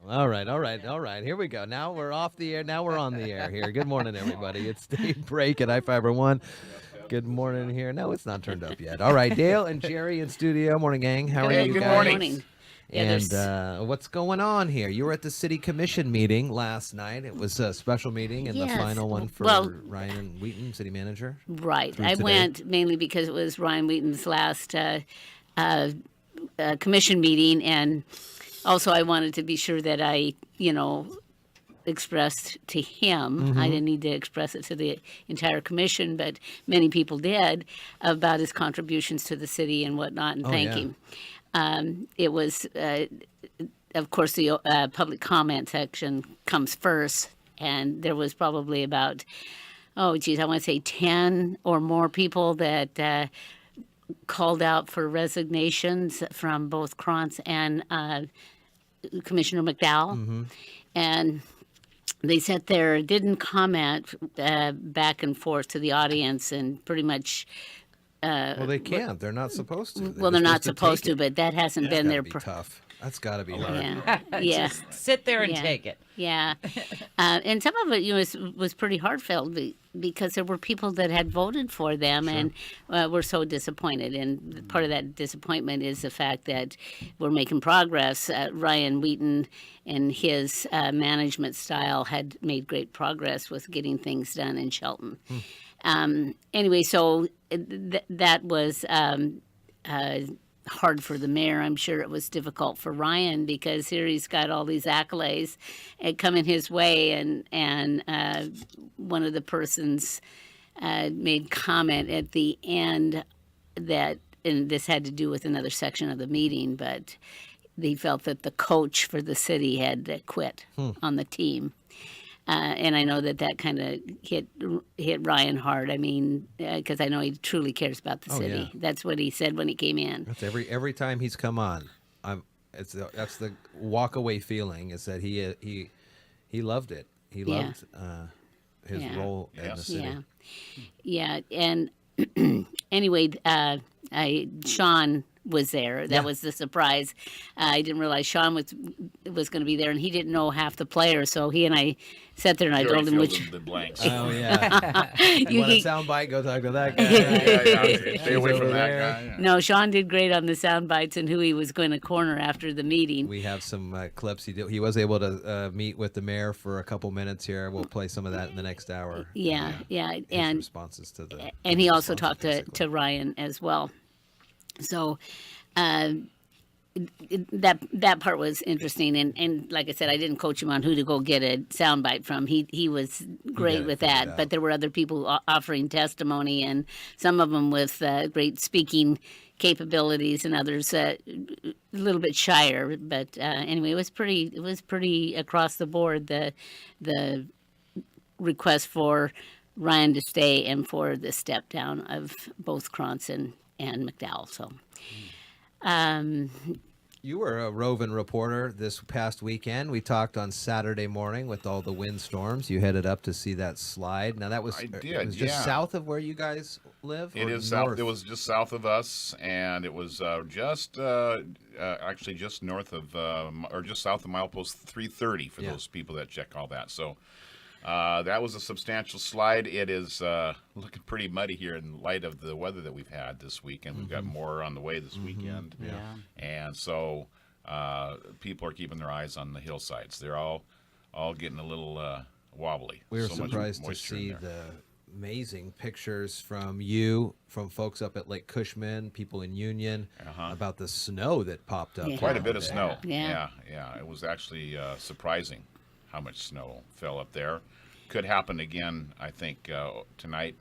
All right, all right, all right. Here we go. Now we're off the air. Now we're on the air here. Good morning, everybody. It's Dave Break at I-Fiber-One. Good morning here. No, it's not turned up yet. All right, Dale and Jerry in studio. Morning, gang. How are Hey, you good guys? morning. Yeah, And there's what's going on here? You were at the city commission meeting last night. It was a special meeting and the Yes. final one for Well- Ryan Wheaton, city manager. right. through I today. went mainly because it was Ryan Wheaton's last commission meeting, and also I wanted to be sure that I, expressed to him. I didn't need to express it to the entire commission, but many people did about his contributions to the city and whatnot, and thank yeah. him. It was, of course, the public comment section comes first, and there was probably about, I want to say 10 or more people that called out for resignations from both Krantz and Commissioner McDowell. And they sat there, didn't comment back and forth to the audience, and pretty much, Well, they can't. They're not supposed to. well, they're just not supposed to, take it. but that hasn't That's been gotta their. be tough. That's got to be hard. Yeah, yeah. Just sit there and Yeah. take it. Yeah, and some of it, was pretty heartfelt because there were people that had voted for them and were so disappointed. And part of that disappointment is the fact that we're making progress. Ryan Wheaton and his management style had made great progress with getting things done in Shelton. Anyway, so that was. Hard for the mayor. I'm sure it was difficult for Ryan because here he's got all these accolades coming his way, and one of the persons made comment at the end that, and this had to do with another section of the meeting, but he felt that the coach for the city had quit on the team. And I know that kind of hit Ryan hard. I mean, because I know he truly cares about the city. yeah. That's what he said when he came in. That's every time he's come on. That's the walk away feeling is that he loved it. He Yeah. loved his Yeah. role in the city. Yeah, and anyway, Sean was there. That Yeah. was the surprise. I didn't realize Sean was going to be there, and he didn't know half the players. So he and I sat there, and I He told already him filled which. the blanks. Oh yeah. you want a sound bite? Go talk to that guy. Yeah. Stay away He's from over that there. guy. Yeah. No, Sean did great on the sound bites and who he was going to corner after the meeting. We have some clips. He was able to meet with the mayor for a couple minutes here. We'll play some of that in the next hour. Yeah, His and responses to the he also responses, talked basically. to Ryan as well. So that part was interesting, and like I said, I didn't coach him on who to go get a soundbite from. He was got great it with figured that, out. but there were other people offering testimony, and some of them with great speaking capabilities, and others a little bit shyer. But anyway, it was pretty across the board. The request for Ryan to stay and for the step down of both Krantz and McDowell. So. You were a roving reporter this past weekend. We talked on Saturday morning with all the windstorms. You headed up to see that slide. Now that was I did, it was just yeah. south of where you guys live. It or is south. north? It was just south of us, and it was actually just north of, or just south of milepost 330 for Yeah. those people that check all that. So that was a substantial slide. It is looking pretty muddy here in light of the weather that we've had this week, and we've got more on the way this weekend. Yeah. And so people are keeping their eyes on the hillsides. They're all getting a little wobbly. We were So much surprised to moisture in see there. the amazing pictures from folks up at Lake Cushman, people in Union, about the snow that popped up. Yeah. Quite a bit of there. snow. Yeah. Yeah. It was actually surprising how much snow fell up there. Could happen again, I think, tonight.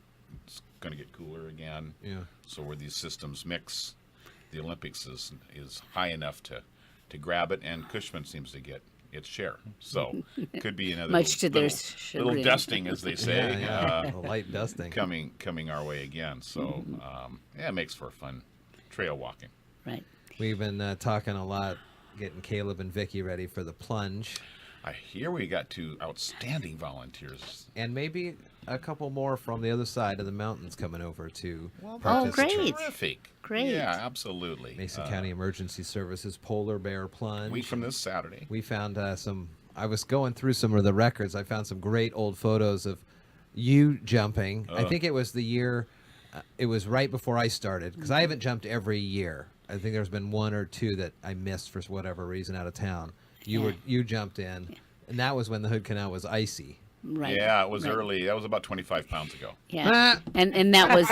It's going to get cooler again. Yeah. So where these systems mix, the Olympics is high enough to grab it, and Cushman seems to get its share. So could be another Much to their little chagrin. dusting, as they say, Yeah, a light dusting. coming our way again. So yeah, it makes for fun trail walking. Right. We've been talking a lot, getting Caleb and Vicky ready for the plunge. I hear we got 2 outstanding volunteers. And maybe a couple more from the other side of the mountains coming over to Oh, participate. great. Terrific. Great. Yeah, absolutely. Mason County Emergency Services Polar Bear Plunge. Week from this Saturday. We found I was going through some of the records. I found some great old photos of you jumping. I think it was the year, it was right before I started, because I haven't jumped every year. I think there's been 1 or 2 that I missed for whatever reason out of town. You jumped in, and that was when the Hood Canal was icy. Right. Yeah, it was right. early. That was about 25 pounds ago. Yeah. And that was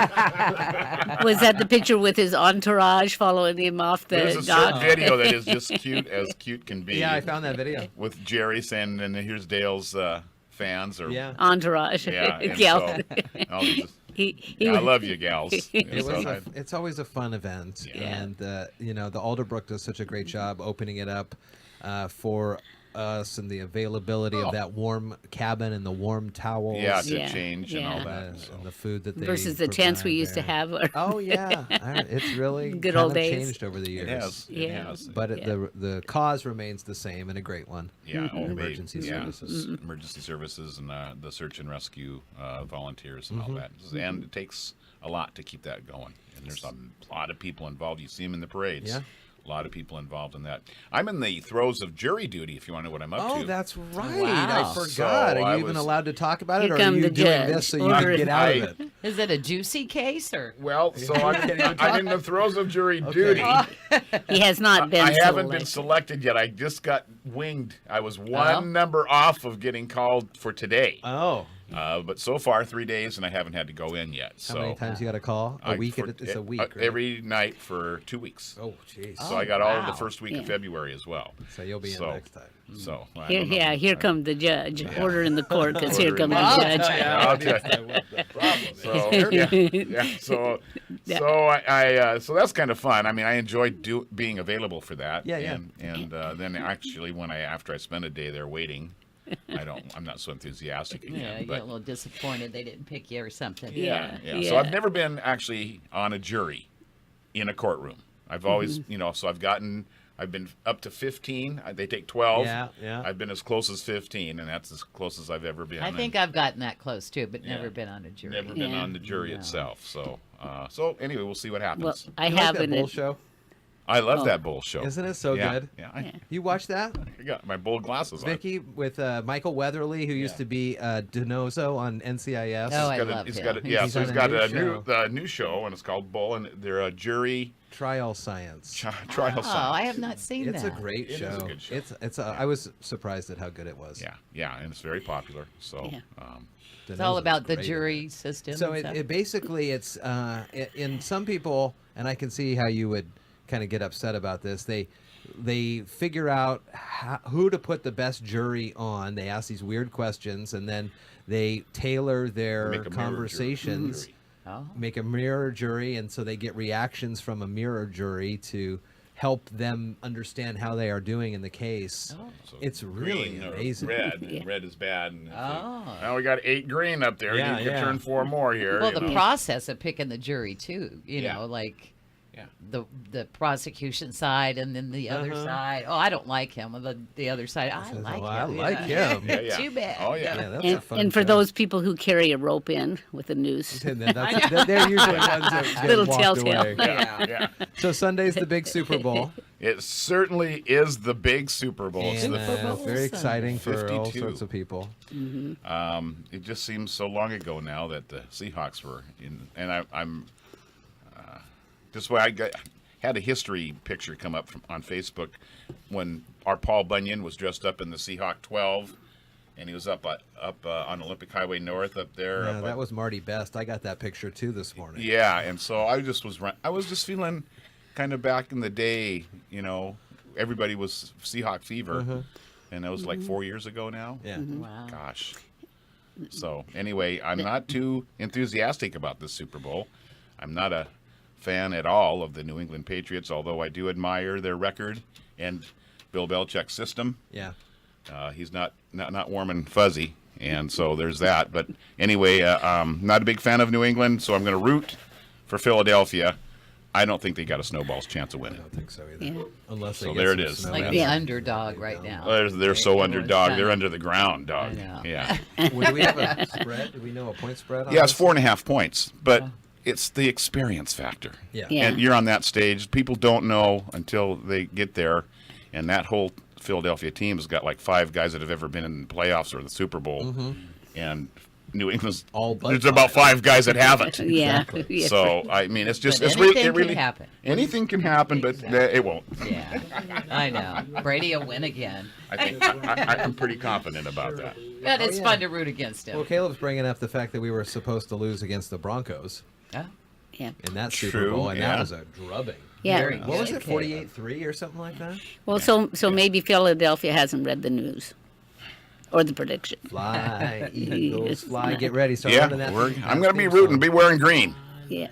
that the picture with his entourage following him off the There's a dock? certain video that is just cute as cute can be. Yeah, I found that video. With Jerry saying, and here's Dale's fans. Or, Yeah. Entourage. Yeah. And Gal. so, I'll just, he I love you, gals. It So was it's always a fun event, Yeah. and the Alderbrook does such a great job opening it up for us, and the availability of that warm cabin and the warm towels. yeah, to Yeah, change and all yeah. that. and So. the food that they Versus the tents we provide used to there. have. Oh yeah, it's really Good kind old of days. changed over the It years. has. It Yeah. has. But the cause remains the same, and a great one. Yeah, Emergency services. emergency services, and the search and rescue volunteers and Mm-hmm. all that. And it takes a lot to keep that going. And there's a lot of people involved. You see them in the parades. Yeah. A lot of people involved in that. I'm in the throes of jury duty, if you want to know what I'm up to. Oh, that's right. Wow. I forgot. So are you I even was- allowed to talk about it, Here or are come you the doing judge. this so you Order can get it. out of it? Is it a juicy case or? Well, so I'm in the throes of jury duty. He has not been I haven't been selected. selected yet. I just got winged. I was one number off of getting called for today. Oh, But so far, 3 days, and I haven't had to go in yet. how So many times you got to call? A week? It's a week, right? Every night for 2 weeks. Oh, jeez. So I got all of the wow. first week of Yeah. February as well. So you'll be in So- next time. So I Here, don't know. yeah, here come the judge. Order in the court, because here Order come in the the- judge. I'll tell you. So yeah. So that's kind of fun. I mean, I enjoy being available for that. Yeah, yeah. And then actually, after I spend a day there waiting, I'm not so enthusiastic again. Yeah, you but get a little disappointed they didn't pick you or something. Yeah. So I've never been actually on a jury in a courtroom. I've always, Mm-hmm. so I've been up to 15. They take 12. Yeah, yeah. I've been as close as 15, and that's as close as I've ever been. I think I've gotten that close too, but Yeah. never been on a jury. never been Yeah. on the jury No. itself. So anyway, we'll see what happens. Well, I You like have that an bull show? I love that bull show. Isn't it so yeah, good? Yeah, You watch that, I got my bull glasses on. Vicky, with Michael Weatherly, who used to be Denozo on NCIS? Oh, I He's got love he's him. got yeah, He's so on he's a got new a show. new show, and it's called Bull, and they're a jury Trial Science. trial Oh, science. I have not seen It's that. a great It is show. a good show. I was surprised at how good it was. Yeah, and it's very popular. So, Yeah. It's all Denozo's about the great in jury system. So and stuff. it basically it's in some people, and I can see how you would kind of get upset about this. They figure out who to put the best jury on. They ask these weird questions, and then they tailor their Make a mirror conversations. jury. Oh. Make a mirror jury, and so they get reactions from a mirror jury to help them understand how they are doing in the case. Oh. So It's really green or amazing. Red, Yeah. red is bad. And Oh. now we got 8 green up there. Yeah, you can yeah. turn 4 more here. Well, you the know. process of picking the jury too. You Yeah. know, like Yeah. the prosecution side and then the other side. Oh, I don't like him. The other side. I Says, like "Oh, him. I like yeah. him." Yeah, yeah. Too bad. Oh yeah. Yeah, that's a fun And for show. those people who carry a rope in with a noose. And then they're usually ones that get Little walked telltale. away. Yeah, yeah. So Sunday's the big Super Bowl. It certainly is the big Super Bowl. It's And, the Super Bowl very exciting for all 52. sorts of people. It just seems so long ago now that the Seahawks were in, and I'm just why had a history picture come up on Facebook when our Paul Bunyan was dressed up in the Seahawk 12, and he was up on Olympic Highway North up there. Yeah, that was Marty Best. I got that picture too this morning. Yeah, and so I was just feeling kind of back in the day, everybody was Seahawk fever, and that was like 4 years ago now. Yeah. Wow. Gosh. So anyway, I'm not too enthusiastic about this Super Bowl. I'm not a fan at all of the New England Patriots, although I do admire their record and Bill Belichick's system. Yeah. He's not warm and fuzzy, and so there's that. But anyway, not a big fan of New England, so I'm going to root for Philadelphia. I don't think they got a snowball's chance of I winning. don't think so either. Yeah. Unless they So get there it some is. snow Like out. the Yeah. underdog right now. They're so Everyone's underdog. kinda- They're under the ground, dog. I know. Yeah. Well, do we have a spread? Do we know a point spread? On Yeah, it's this? 4.5 points, but it's the experience factor. Yeah. Yeah. And you're on that stage. People don't know until they get there, and that whole Philadelphia team has got like 5 guys that have ever been in the playoffs or the Super Bowl, and New England's All but there's about 5 guys that haven't. Yeah. Yeah. So I mean, it's just But it's really, anything it really can happen. Anything can happen, but it won't. Yeah, I know. Brady will win again. I'm pretty confident about that. But it's yeah. fun to root against him. Well, Caleb's bringing up the fact that we were supposed to lose against the Broncos Oh, Yeah. in that Super True, Bowl, and yeah. that was a drubbing. Yeah. Very What was good, it, Caleb. 48-3 or something like that? Well, so maybe Philadelphia hasn't read the news or the prediction. Fly, Eagles, fly. Get ready. Start Yeah, running that. I'm going to be rooting. Be wearing green. Yeah.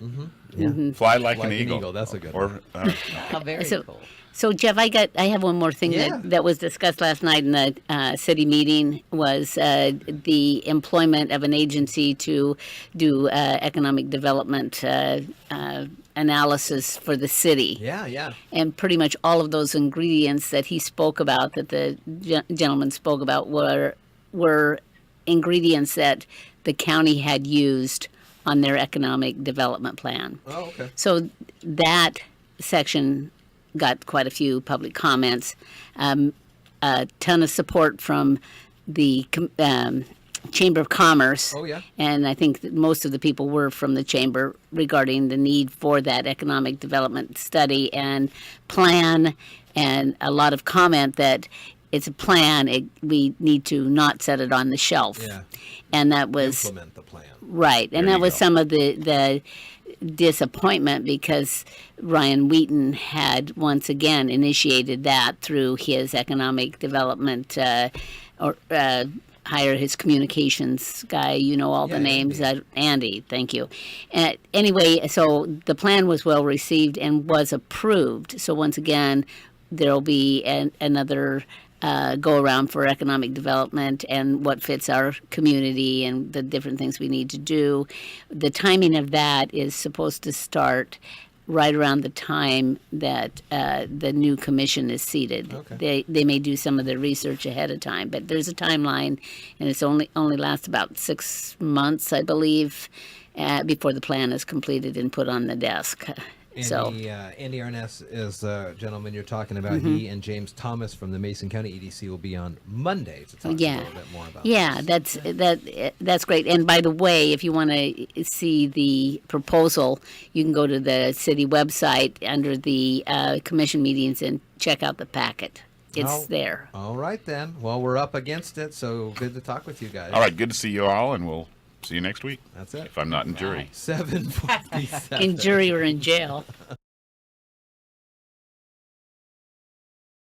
Fly like, Like an an eagle. eagle, that's a good or, one. how very So- cool. So Jeff, I have one more thing Yeah. that was discussed last night in the city meeting was the employment of an agency to do economic development analysis for the city. Yeah, yeah. And pretty much all of those ingredients that he spoke about, that the gentleman spoke about, were ingredients that the county had used on their economic development plan. Oh, okay. So that section got quite a few public comments, a ton of support from the Chamber of Commerce. Oh, yeah. And I think that most of the people were from the chamber regarding the need for that economic development study and plan, and a lot of comment that it's a plan. We need to not set it on the shelf. Yeah. And that was Implement the plan. right, and There that you was go. some of the disappointment because Ryan Wheaton had once again initiated that through his economic development hire his communications guy. You know all Yeah, the names. Andy. Andy, thank you. Anyway, so the plan was well received and was approved. So once again, there'll be another go around for economic development and what fits our community and the different things we need to do. The timing of that is supposed to start right around the time that the new commission is seated. Okay. They may do some of their research ahead of time, but there's a timeline, and it's only lasts about 6 months, I believe, before the plan is completed and put on the desk. So Andy Arness is the gentleman you're talking about. He and James Thomas from the Mason County EDC will be on Monday to talk a Yeah. little bit more about yeah, this. that's great. And by the way, if you want to see the proposal, you can go to the city website under the commission meetings and check out the packet. It's Oh. there. All right, then. Well, we're up against it, so good to talk with you guys. All right, good to see you all, and we'll see you next week. That's it. If I'm not in jury. 7:47. In jury or in jail.